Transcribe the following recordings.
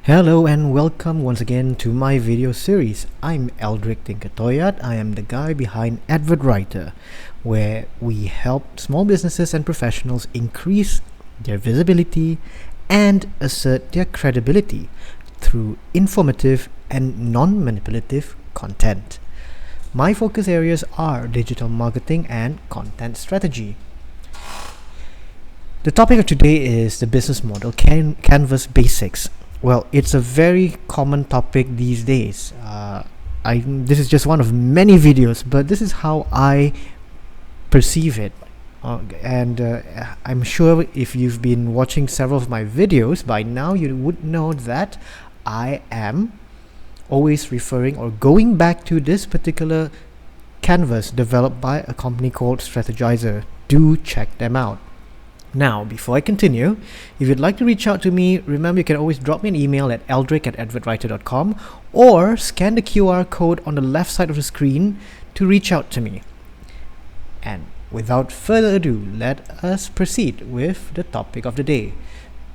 Hello and welcome once again to my video series. I'm Aldric Toyad. I am the guy behind Advert, where we help small businesses and professionals increase their visibility and assert their credibility through informative and non-manipulative content. My focus areas are digital marketing and content strategy. The topic of today is the business model canvas basics. Well, it's a very common topic these days. This is just one of many videos, but this is how I perceive it. I'm sure if you've been watching several of my videos by now, you would know that I am always referring or going back to this particular canvas developed by a company called Strategizer. Do check them out. Now, before I continue, if you'd like to reach out to me, remember you can always drop me an email at aldric@advertwriter.com or scan the QR code on the left side of the screen to reach out to me. And without further ado, let us proceed with the topic of the day: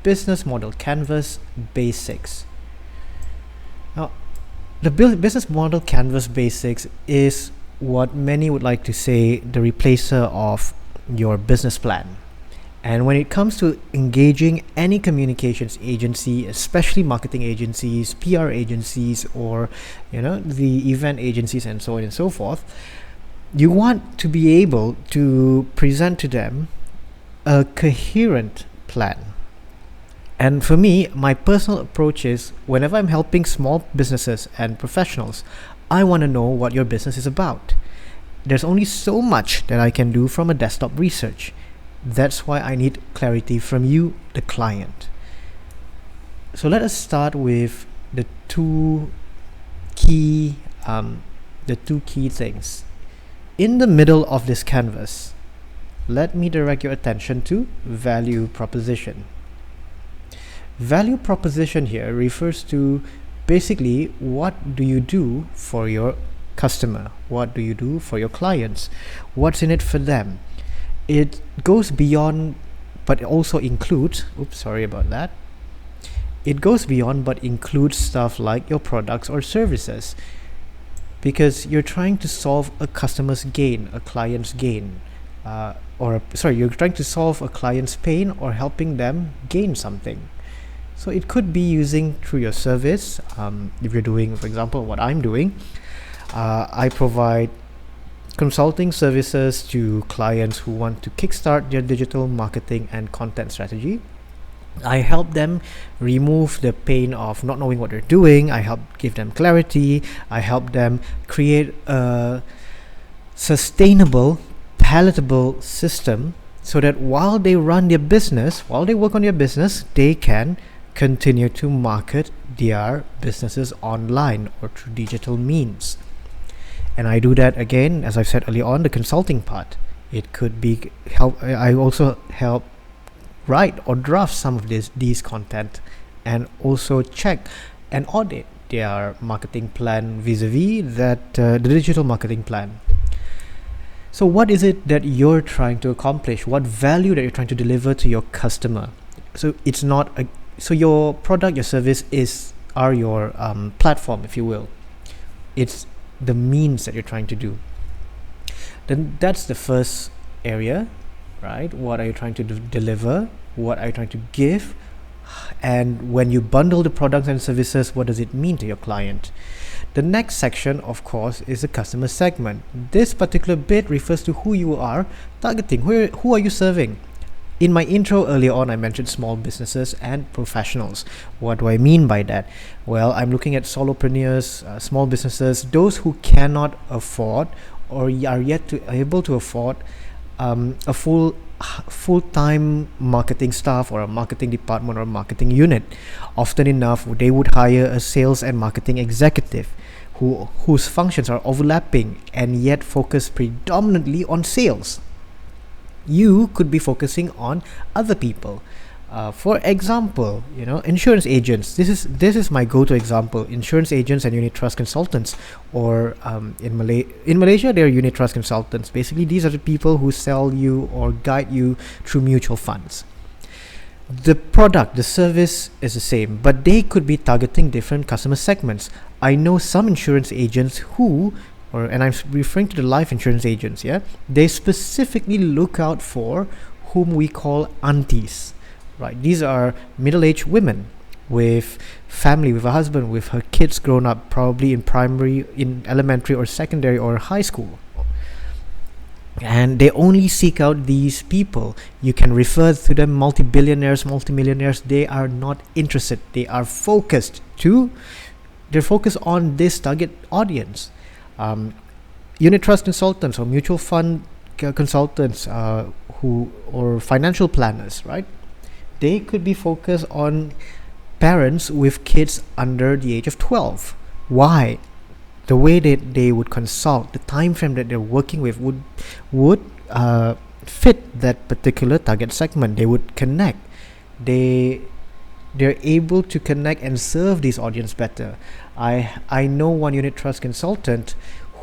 business model canvas basics. Now, the business model canvas basics is what many would like to say the replacer of your business plan. And when it comes to engaging any communications agency, especially marketing agencies, PR agencies, or the event agencies and so on and so forth, you want to be able to present to them a coherent plan. And for me, my personal approach is whenever I'm helping small businesses and professionals, I want to know what your business is about. There's only so much that I can do from a desktop research. That's why I need clarity from you, the client. So let us start with the two key things. In the middle of this canvas, let me direct your attention to value proposition. Value proposition here refers to basically what do you do for your customer? What do you do for your clients? What's in it for them? It goes beyond, but also includes, It goes beyond, but includes stuff like your products or services, because you're trying to solve a customer's gain, a client's gain, you're trying to solve a client's pain or helping them gain something. So it could be using through your service. If you're doing, for example, what I'm doing, I provide consulting services to clients who want to kickstart their digital marketing and content strategy. I help them remove the pain of not knowing what they're doing. I help give them clarity. I help them create a sustainable, palatable system so that while they run their business, while they work on their business, they can continue to market their businesses online or through digital means. And I do that again, as I've said earlier on, the consulting part. It could be I also help write or draft some of these content, and also check and audit their marketing plan vis-a-vis the digital marketing plan. So what is it that you're trying to accomplish? What value that you're trying to deliver to your customer? So it's not so your product, your service are your platform, if you will. It's the means that you're trying to do. Then that's the first area, right? What are you trying to deliver? What are you trying to give? And when you bundle the products and services, what does it mean to your client? The next section, of course, is the customer segment. This particular bit refers to who you are targeting. Who are you serving? In my intro earlier on, I mentioned small businesses and professionals. What do I mean by that? Well, I'm looking at solopreneurs, small businesses, those who cannot afford or are yet to able to afford a full-time marketing staff or a marketing department or marketing unit. Often enough, they would hire a sales and marketing executive whose functions are overlapping and yet focus predominantly on sales. You could be focusing on other people. For example, insurance agents. This is my go-to example. Insurance agents and unit trust consultants, or in Malaysia, they're unit trust consultants. Basically, these are the people who sell you or guide you through mutual funds. The product, the service is the same, but they could be targeting different customer segments. I know some insurance agents who, and I'm referring to the life insurance agents, yeah, they specifically look out for whom we call aunties, right? These are middle-aged women with family, with a husband, with her kids grown up, probably in elementary or secondary or high school. And they only seek out these people. You can refer to them, multi-billionaires, multi-millionaires. They are not interested. They're focused on this target audience. Unit trust consultants or mutual fund consultants or financial planners, right? They could be focused on parents with kids under the age of 12. Why? The way that they would consult, the time frame that they're working with would fit that particular target segment. They would connect. They're able to connect and serve this audience better. I know one unit trust consultant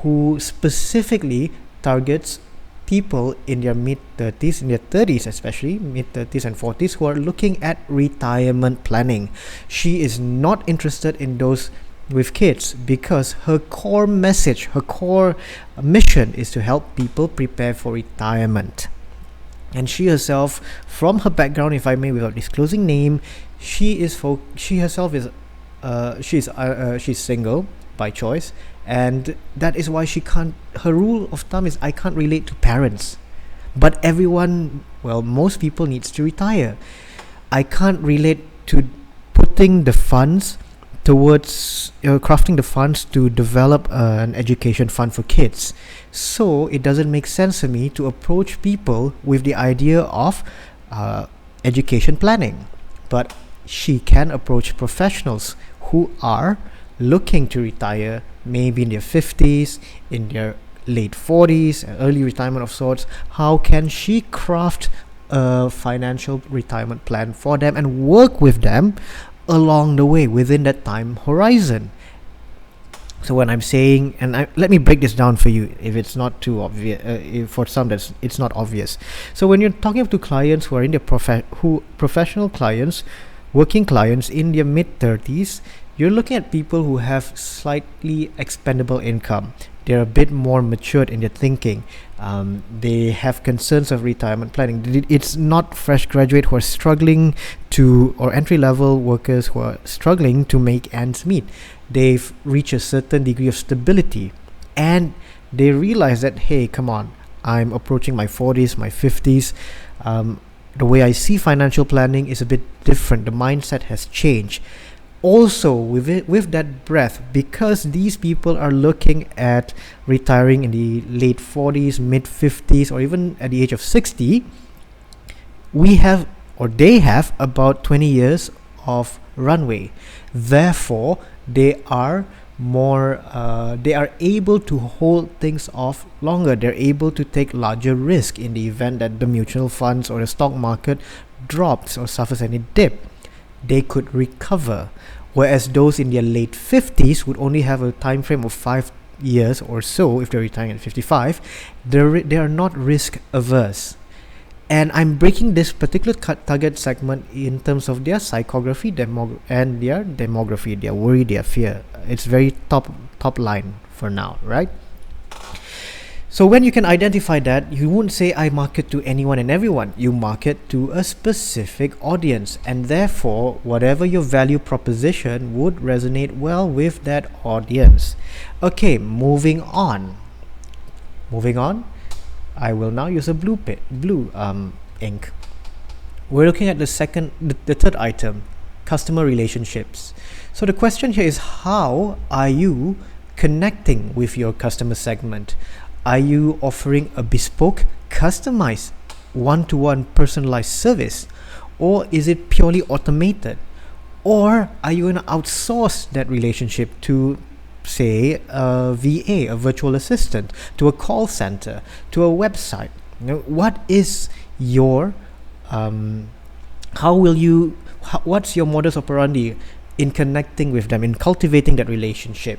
who specifically targets people in their mid-30s, in their 30s especially, mid-30s and 40s, who are looking at retirement planning. She is not interested in those with kids because her core message, her core mission is to help people prepare for retirement. And she herself, from her background, if I may, without disclosing name, she's single by choice, and that is why her rule of thumb is, I can't relate to parents, but most people needs to retire. I can't relate to putting the funds towards crafting the funds to develop an education fund for kids. So it doesn't make sense for me to approach people with the idea of education planning. But she can approach professionals who are looking to retire, maybe in their 50s, in their late 40s, early retirement of sorts. How can she craft a financial retirement plan for them and work with them along the way within that time horizon? So when I'm saying, let me break this down for you if it's not too obvious, for some it's not obvious. So when you're talking to clients who are in their professional clients, working clients in their mid-30s, you're looking at people who have slightly expendable income. They're a bit more matured in their thinking. They have concerns of retirement planning. It's not fresh graduate who are struggling or entry-level workers who are struggling to make ends meet. They've reached a certain degree of stability, and they realize that, hey, come on, I'm approaching my 40s, my 50s. The way I see financial planning is a bit different. The mindset has changed. Also, with that breadth, because these people are looking at retiring in the late 40s, mid 50s, or even at the age of 60, they have about 20 years of runway. Therefore, they are able to hold things off longer. They're able to take larger risk in the event that the mutual funds or the stock market drops or suffers any dip. They could recover, whereas those in their late 50s would only have a time frame of 5 years or so. If they're retiring at 55, they are not risk averse. And I'm breaking this particular target segment in terms of their psychography and their demography, their worry, their fear. It's very top line for now, right? So when you can identify that, you won't say I market to anyone and everyone. You market to a specific audience, and therefore whatever your value proposition would resonate well with that audience. Okay, moving on. I will now use a blue ink. We're looking at the third item, customer relationships. So the question here is, how are you connecting with your customer segment? Are you offering a bespoke, customized, one-to-one personalized service? Or is it purely automated? Or are you going to outsource that relationship to, say, a VA, a virtual assistant, to a call center, to a website? What is your what's your modus operandi in connecting with them, in cultivating that relationship?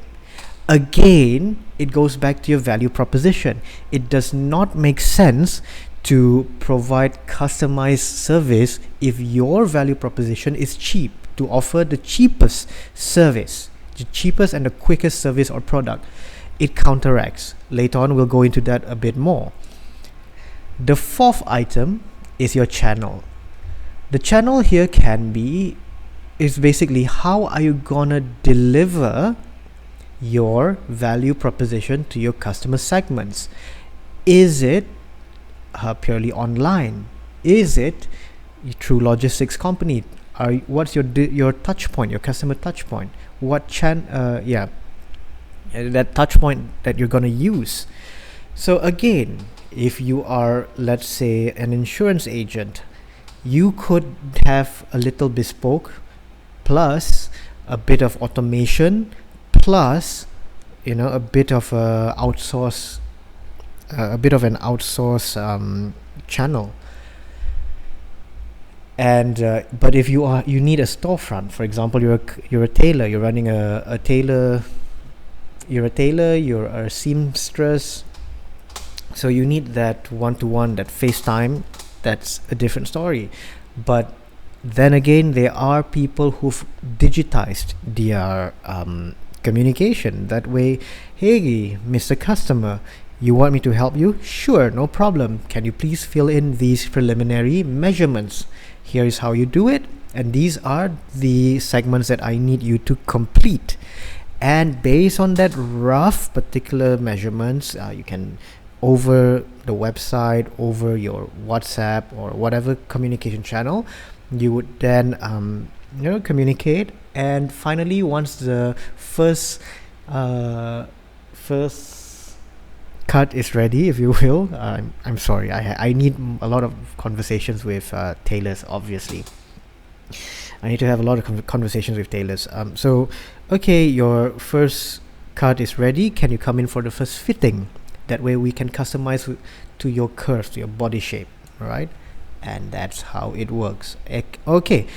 Again, it goes back to your value proposition. It does not make sense to provide customized service if your value proposition is cheap, to offer the cheapest service, the cheapest and the quickest service or product. It counteracts. Later on, we'll go into that a bit more. The fourth item is your channel. The channel here is basically how are you gonna deliver your value proposition to your customer segments. Is it purely online? Is it through logistics company? What's your touch point, your customer touch point? What that touch point that you're gonna use. So again, if you are, let's say, an insurance agent, you could have a little bespoke plus a bit of automation plus a bit of an outsource channel. And but if you need a storefront, for example, you're a tailor, you're running a tailor, you're a seamstress, so you need that one-to-one, that FaceTime. That's a different story. But then again, there are people who've digitized their communication. That way, hey, Mr. Customer, you want me to help you? Sure, no problem. Can you please fill in these preliminary measurements? Here is how you do it, and these are the segments that I need you to complete. And based on that rough particular measurements, you can, over the website, over your WhatsApp or whatever communication channel, you would then communicate. And finally, once the first cut is ready, if you will, I'm sorry, I need a lot of conversations with tailors. Obviously, I need to have a lot of conversations with tailors. So okay, your first cut is ready. Can you come in for the first fitting? That way we can customize to your curves, to your body shape, right? And that's how it works. Okay,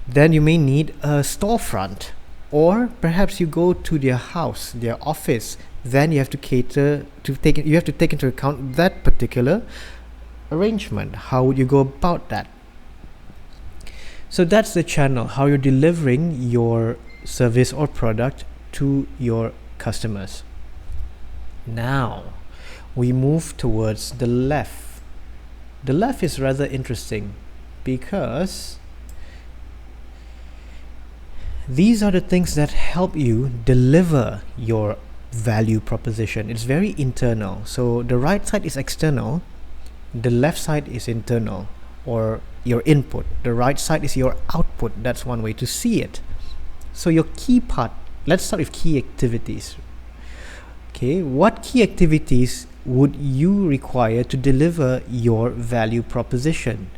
then you may need a storefront, or perhaps you go to their house, their office. Then you have to take into account that particular arrangement. How would you go about that? So that's the channel, how you're delivering your service or product to your customers. Now we move towards the left. The left is rather interesting because these are the things that help you deliver your value proposition. It's very internal. So the right side is external, the left side is internal, or your input. The right side is your output. That's one way to see it. So your key part, let's start with key activities. Okay, what key activities would you require to deliver your value proposition?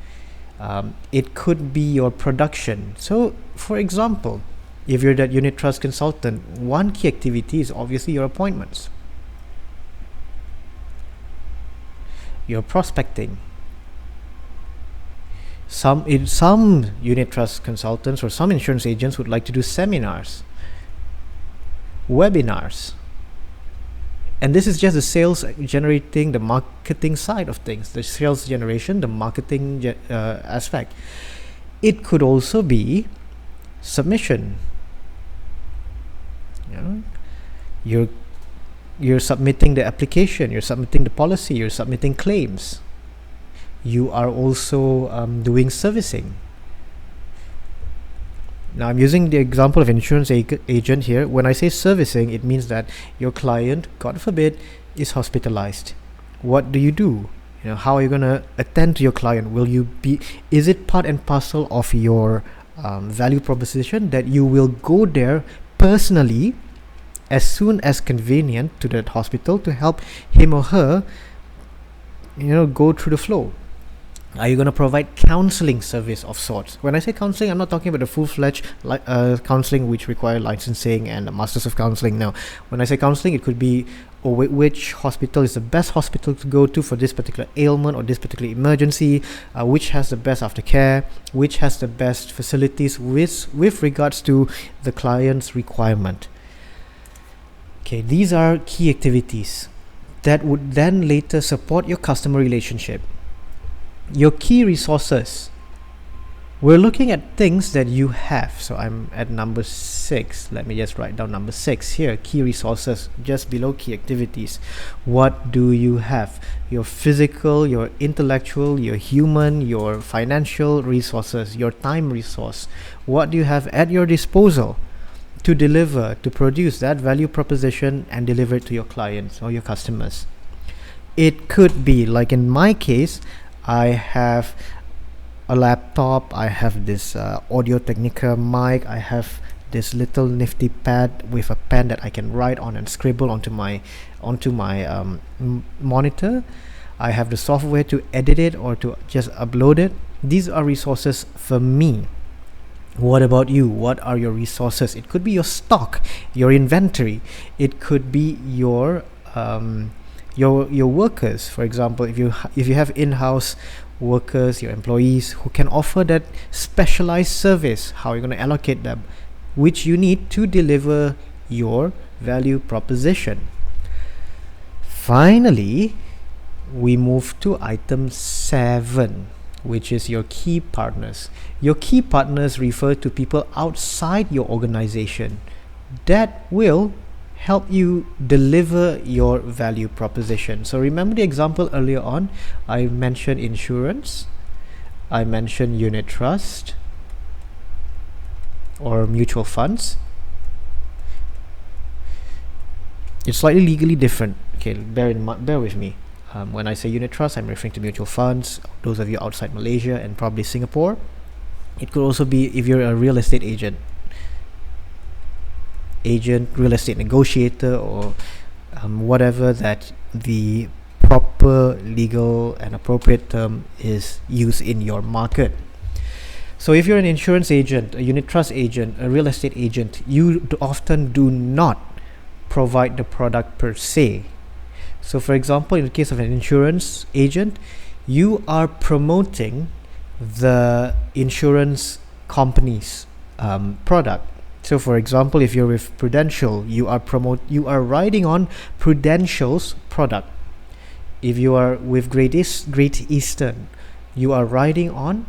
It could be your production. So for example, if you're that unit trust consultant, one key activity is obviously your appointments, your prospecting. Some unit trust consultants or some insurance agents would like to do seminars, webinars. And this is just the sales generating, the marketing side of things, the sales generation, the marketing aspect. It could also be submission. You're submitting the application, you're submitting the policy, you're submitting claims. You are also doing servicing. Now I'm using the example of insurance agent here. When I say servicing, it means that your client, God forbid, is hospitalized. What do you do? How are you going to attend to your client? Is it part and parcel of your value proposition that you will go there personally as soon as convenient to that hospital to help him or her go through the flow? Are you going to provide counseling service of sorts? When I say counseling, I'm not talking about the full-fledged counseling which require licensing and a masters of counseling. No, when I say counseling, it could be which hospital is the best hospital to go to for this particular ailment or this particular emergency, which has the best aftercare, which has the best facilities with regards to the client's requirement. Okay, these are key activities that would then later support your customer relationship. Your key resources. We're looking at things that you have. So I'm at number 6. Let me just write down number 6 here. Key resources, just below key activities. What do you have? Your physical, your intellectual, your human, your financial resources, your time resource. What do you have at your disposal to deliver, to produce that value proposition and deliver it to your clients or your customers? It could be, like in my case, I have a laptop, I have this Audio Technica mic, I have this little nifty pad with a pen that I can write on and scribble onto my monitor. I have the software to edit it or to just upload it. These are resources for me. What about you? What are your resources? It could be your stock, your inventory. It could be your workers. For example, if you have in-house workers, your employees who can offer that specialized service, how are you going to allocate them, which you need to deliver your value proposition. Finally, we move to item 7, which is your key partners. Your key partners refer to people outside your organization that will help you deliver your value proposition. So remember the example earlier on, I mentioned insurance, I mentioned unit trust or mutual funds. It's slightly legally different. Okay, bear with me. When I say unit trust, I'm referring to mutual funds. Those of you outside Malaysia and probably Singapore, it could also be if you're a real estate agent, real estate negotiator, or whatever that the proper legal and appropriate term is used in your market. So if you're an insurance agent, a unit trust agent, a real estate agent, you often do not provide the product per se. So for example, in the case of an insurance agent, you are promoting the insurance company's product. So for example, if you're with Prudential, you are riding on Prudential's product. If you are with Great Eastern, you are riding on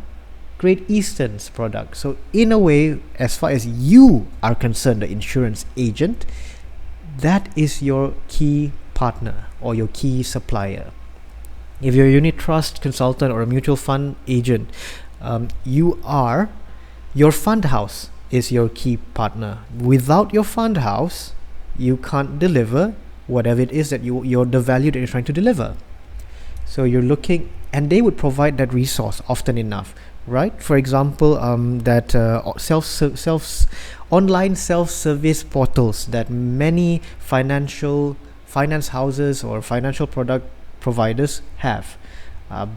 Great Eastern's product. So in a way, as far as you are concerned, the insurance agent, that is your key partner or your key supplier. If you're a unit trust consultant or a mutual fund agent, your fund house is your key partner. Without your fund house, you can't deliver whatever it is that the value that you're trying to deliver. So you're looking, and they would provide that resource often enough, right? For example, that online self-service portals that many finance houses or financial product providers have.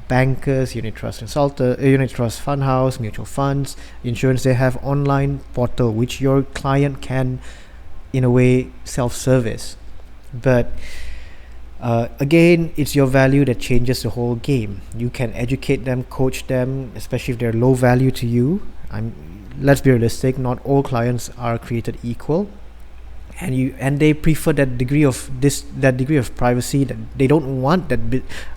Bankers, unit trust consultant, unit trust fund house, mutual funds, insurance, they have online portal which your client can, in a way, self-service. But again, it's your value that changes the whole game. You can educate them, coach them, especially if they're low value to you. Let's be realistic, not all clients are created equal. And they prefer that degree of privacy, that they don't want that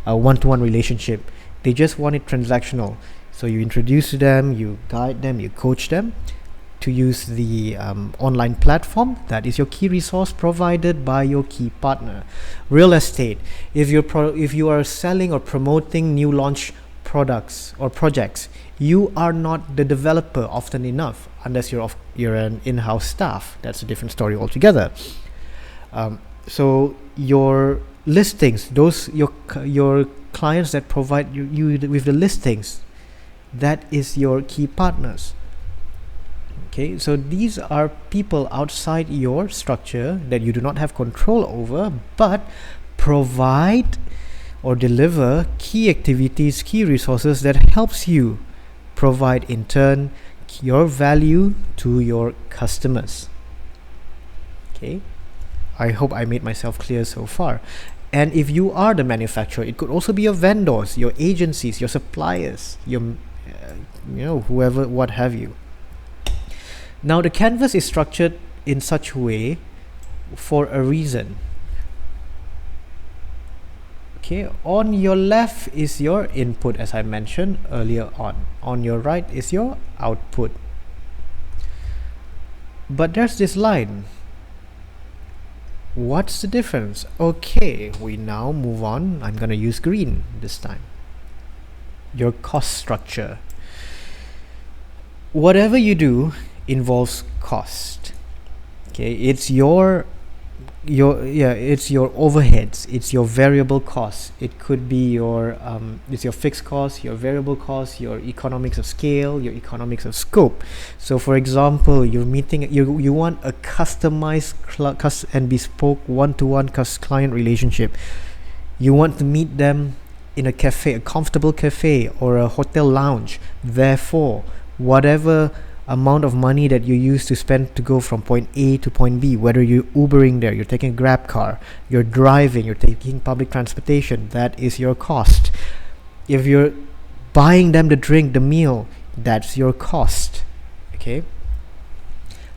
one-to-one relationship. They just want it transactional. So you introduce them, you guide them, you coach them to use the online platform. That is your key resource provided by your key partner. Real estate, if you are selling or promoting new launch products or projects, you are not the developer often enough, unless you're an in-house staff. That's a different story altogether. So your listings, your clients that provide you with the listings, that is your key partners. Okay, so these are people outside your structure that you do not have control over, but provide or deliver key activities, key resources that helps you provide in turn your value to your customers. Okay, I hope I made myself clear so far. And if you are the manufacturer, it could also be your vendors, your agencies, your suppliers, your whoever, what have you. Now the canvas is structured in such a way for a reason. Okay, on your left is your input, as I mentioned earlier on. On your right is your output. But there's this line. What's the difference? Okay, we now move on. I'm gonna use green this time. Your cost structure. Whatever you do involves cost. Okay, it's your overheads, it's your variable costs. It could be your it's your fixed costs, your variable costs, your economics of scale, your economics of scope. So for example, you want a customized and bespoke one-to-one client relationship. You want to meet them in a cafe, a comfortable cafe or a hotel lounge. Therefore, whatever amount of money that you use to spend to go from point A to point B, whether you're Ubering there, you're taking a Grab car, you're driving, you're taking public transportation, that is your cost. If you're buying them the drink, the meal, that's your cost. Okay,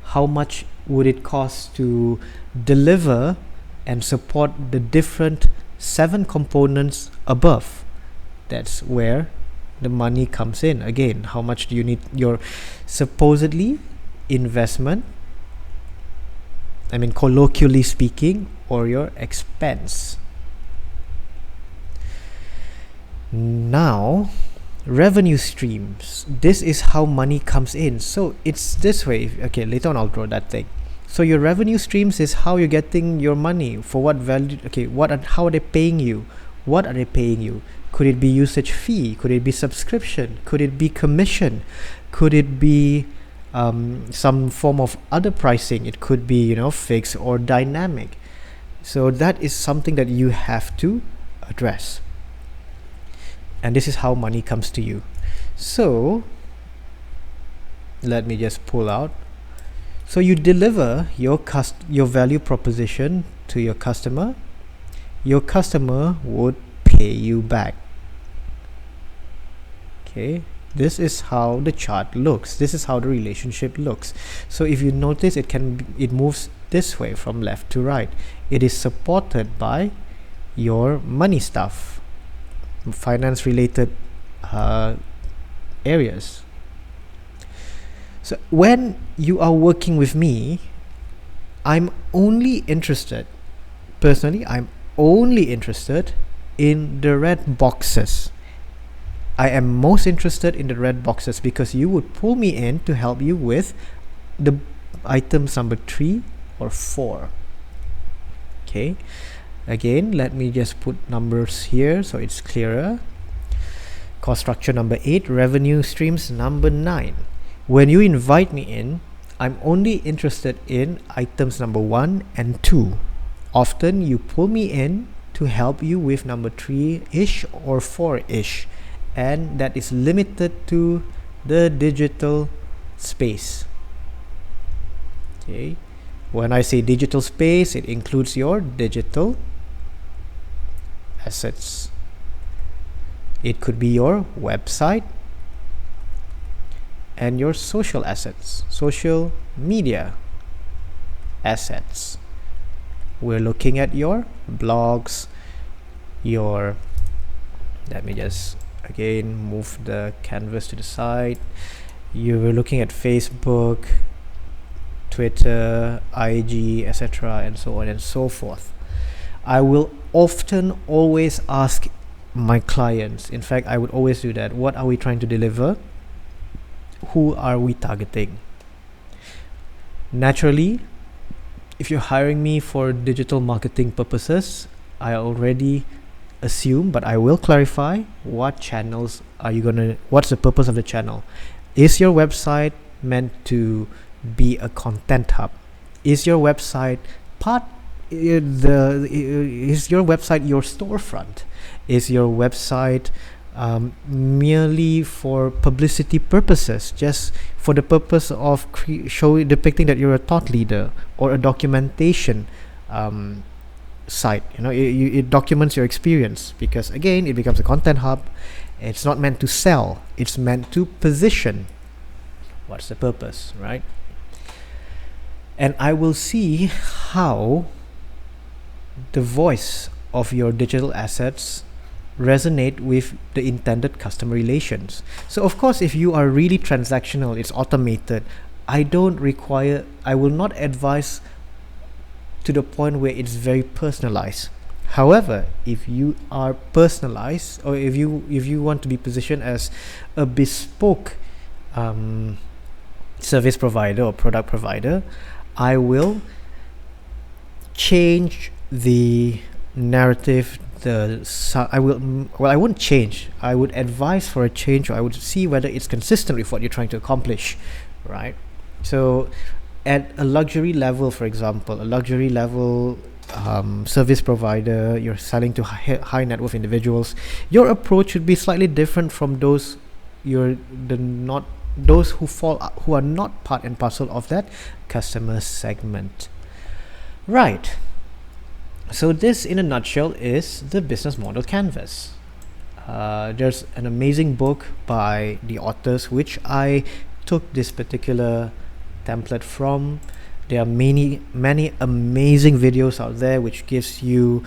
how much would it cost to deliver and support the different 7 components above? That's where the money comes in. Again, how much do you need your supposedly investment, I mean colloquially speaking, or your expense. Now, revenue streams. This is how money comes in. So it's this way. Okay, later on I'll draw that thing. So your revenue streams is how you're getting your money. For what value? Okay, how are they paying you? What are they paying you? Could it be usage fee? Could it be subscription? Could it be commission? Could it be some form of other pricing? It could be, fixed or dynamic. So that is something that you have to address. And this is how money comes to you. So let me just pull out. So you deliver your value proposition to your customer. Your customer would pay you back. Okay, this is how the chart looks. This is how the relationship looks. So if you notice, it moves this way from left to right. It is supported by your money stuff, finance related areas. So when you are working with me, I'm only interested in the red boxes. I am most interested in the red boxes because you would pull me in to help you with the items number 3 or 4. Okay, again, let me just put numbers here so it's clearer. Cost structure number 8, revenue streams number 9. When you invite me in, I'm only interested in items number 1 and 2. Often you pull me in to help you with number 3-ish or 4-ish, and that is limited to the digital space. Okay, when I say digital space, it includes your digital assets. It could be your website and your social assets, social media assets. We're looking at your blogs, let me just again move the canvas to the side. You were looking at Facebook, Twitter, IG, etc., and so on and so forth. I will often always ask my clients, in fact I would always do that, what are we trying to deliver? Who are we targeting? Naturally, if you're hiring me for digital marketing purposes, I already assume, but I will clarify, what channels are you what's the purpose of the channel? Is your website meant to be a content hub? Is your website is your website your storefront? Is your website merely for publicity purposes, just for the purpose of depicting that you're a thought leader, or a documentation site? It documents your experience, because again, it becomes a content hub. It's not meant to sell, it's meant to position. What's the purpose, right? And I will see how the voice of your digital assets resonate with the intended customer relations. So of course, if you are really transactional, it's automated, I will not advise to the point where it's very personalized. However, if you are personalized, or if you want to be positioned as a bespoke service provider or product provider, I will change the narrative. I wouldn't change. I would advise for a change, or I would see whether it's consistent with what you're trying to accomplish, right? So at a luxury level, for example, service provider, you're selling to high net worth individuals, your approach should be slightly different from those who are not part and parcel of that customer segment, right? So this, in a nutshell, is the business model canvas. There's an amazing book by the authors which I took this particular template from. There are many amazing videos out there which gives you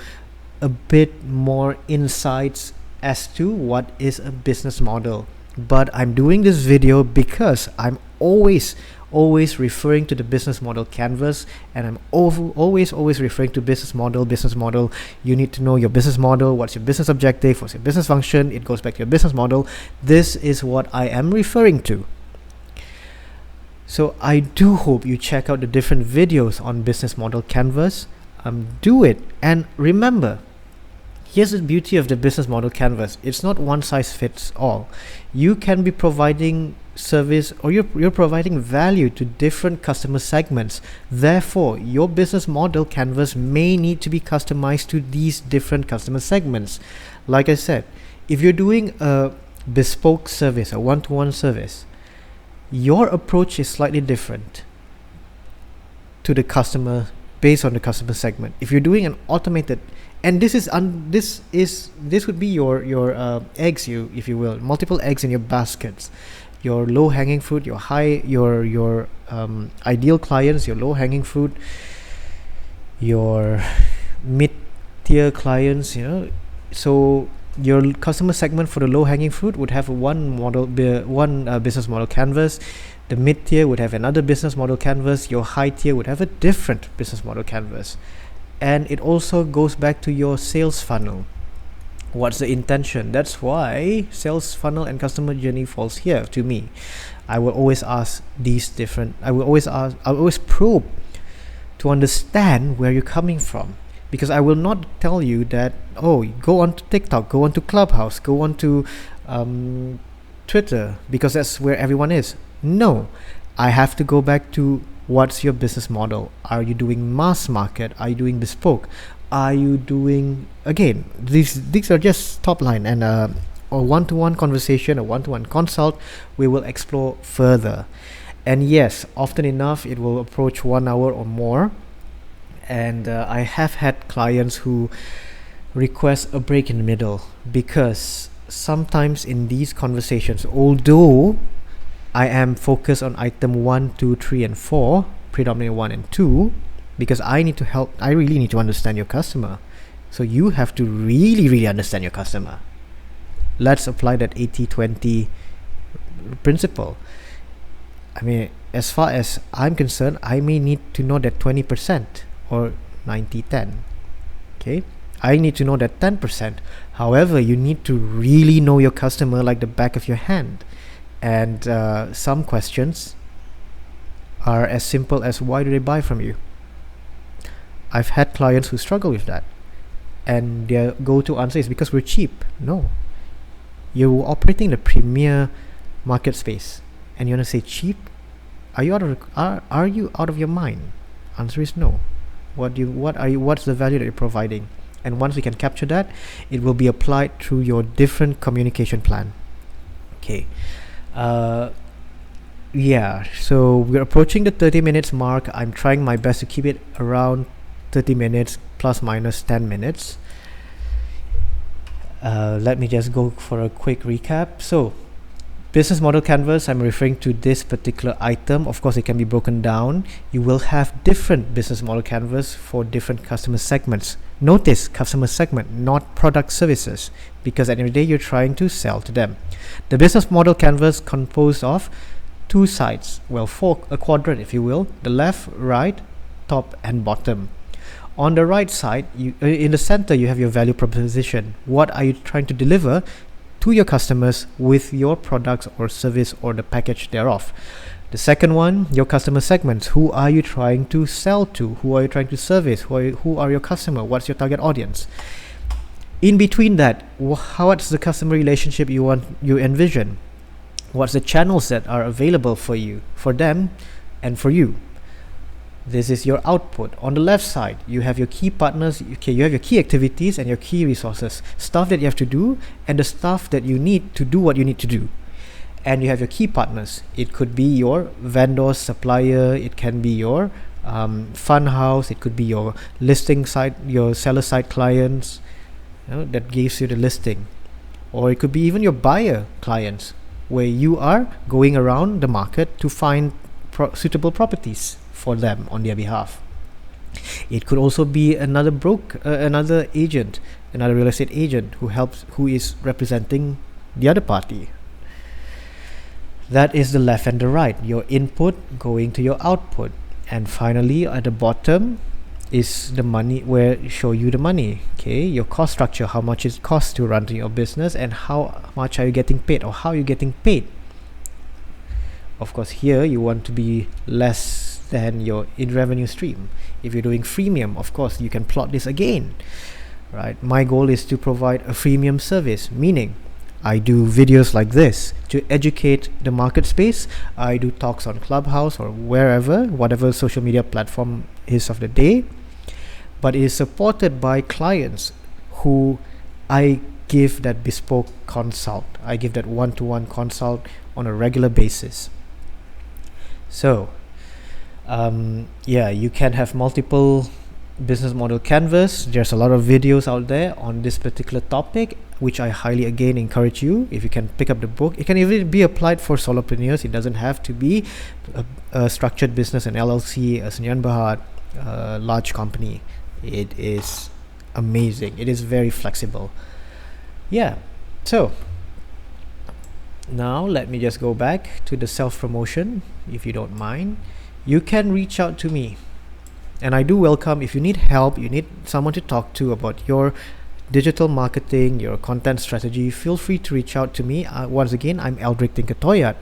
a bit more insights as to what is a business model. But I'm doing this video because I'm always referring to the business model canvas, and I'm always referring to business model. You need to know your business model. What's your business objective? What's your business function? It goes back to your business model. This is what I am referring to. So I do hope you check out the different videos on business model canvas. Do it, and remember, here's the beauty of the business model canvas. It's not one size fits all. You can be providing service, or you're providing value to different customer segments. Therefore, your business model canvas may need to be customized to these different customer segments. Like I said, if you're doing a bespoke service, a one-to-one service, your approach is slightly different to the customer based on the customer segment. If you're doing an automated, and this would be your eggs, if you will, multiple eggs in your baskets. Your low hanging fruit, your ideal clients, your low hanging fruit, your mid tier clients. So your customer segment for the low hanging fruit would have one business model canvas. The mid tier would have another business model canvas. Your high tier would have a different business model canvas. And it also goes back to your sales funnel. What's the intention? That's why sales funnel and customer journey falls here to me. I will always ask I will always probe to understand where you're coming from. Because I will not tell you that, go on to TikTok, go on to Clubhouse, go on to Twitter, because that's where everyone is. No, I have to go back to, what's your business model? Are you doing mass market? Are you doing bespoke? Are you doing, again, these are just top line, and a one-to-one conversation, a one-to-one consult, we will explore further. And yes, often enough, it will approach 1 hour or more. And I have had clients who request a break in the middle, because sometimes in these conversations, although I am focused on item 1, 2, 3, and 4, predominantly 1 and 2, because I really need to understand your customer. So you have to really understand your customer. Let's apply that 80-20 principle. I mean, as far as I'm concerned, I may need to know that 20%. Or 90-10. Okay, I need to know that 10%. However, you need to really know your customer like the back of your hand. And some questions are as simple as, why do they buy from you? I've had clients who struggle with that, and their go-to answer is, because we're cheap. No, you're operating the premier market space, and you want to say cheap? Are you out of your mind? Answer is no. What's the value that you're providing? And once we can capture that, it will be applied through your different communication plan. Okay. So we're approaching the 30 minutes mark. I'm trying my best to keep it around 30 minutes plus minus 10 minutes. Let me just go for a quick recap. So Business model canvas, I'm referring to this particular item. Of course, it can be broken down. You will have different business model canvas for different customer segments. Notice customer segment, not product services, because at the end of the day, you're trying to sell to them. The business model canvas composed of two sides, well, a quadrant, if you will, the left, right, top, and bottom. On the right side, in the center, you have your value proposition. What are you trying to deliver to your customers with your products or service or the package thereof? The second one, your customer segments. Who are you trying to sell to? Who are you trying to service? Who are your customer? What's your target audience? In between that, what's the customer relationship you envision? What's the channels that are available for you, for them, and for you? This is your output. On the left side, you have your key partners. Okay, you have your key activities and your key resources, stuff that you have to do, and the stuff that you need to do what you need to do. And you have your key partners. It could be your vendor, supplier. It can be your fund house. It could be your listing side, your seller side clients, that gives you the listing, or it could be even your buyer clients, where you are going around the market to find suitable properties for them on their behalf. It could also be another agent, another real estate agent who is representing the other party. That is the left and the right, your input going to your output. And finally, at the bottom is the money, where show you the money. Okay, your cost structure, how much it costs to run your business, and how much are you getting paid, or how are you getting paid. Of course, here you want to be less than your revenue stream. If you're doing freemium, of course you can plot this again, right? My goal is to provide a freemium service, meaning I do videos like this to educate the market space. I do talks on Clubhouse or wherever, whatever social media platform is of the day, but it is supported by clients who I give that bespoke consult. I give that one-to-one consult on a regular basis. So you can have multiple business model canvas. There's a lot of videos out there on this particular topic, which I highly again encourage you, if you can pick up the book. It can even be applied for solopreneurs. It doesn't have to be a structured business, an LLC, a Sendirian Berhad, a large company. It is amazing. It is very flexible. So now let me just go back to the self-promotion, if you don't mind. You can reach out to me, and I do welcome, if you need help, you need someone to talk to about your digital marketing, your content strategy, feel free to reach out to me. Once again, I'm Aldric Toyad.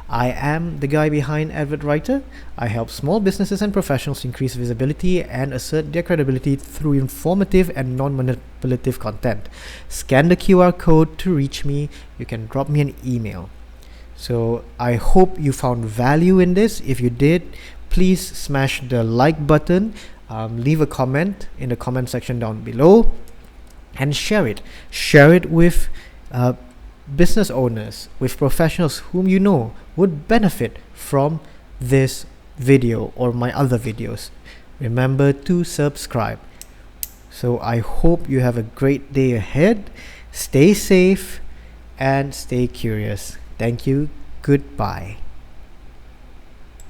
I am the guy behind Advert Writer. I help small businesses and professionals increase visibility and assert their credibility through informative and non-manipulative content. Scan the QR code to reach me. You can drop me an email. So I hope you found value in this. If you did, please smash the like button, leave a comment in the comment section down below, and share it. Share it with business owners, with professionals whom you know would benefit from this video or my other videos. Remember to subscribe. So I hope you have a great day ahead. Stay safe and stay curious. Thank you. Goodbye.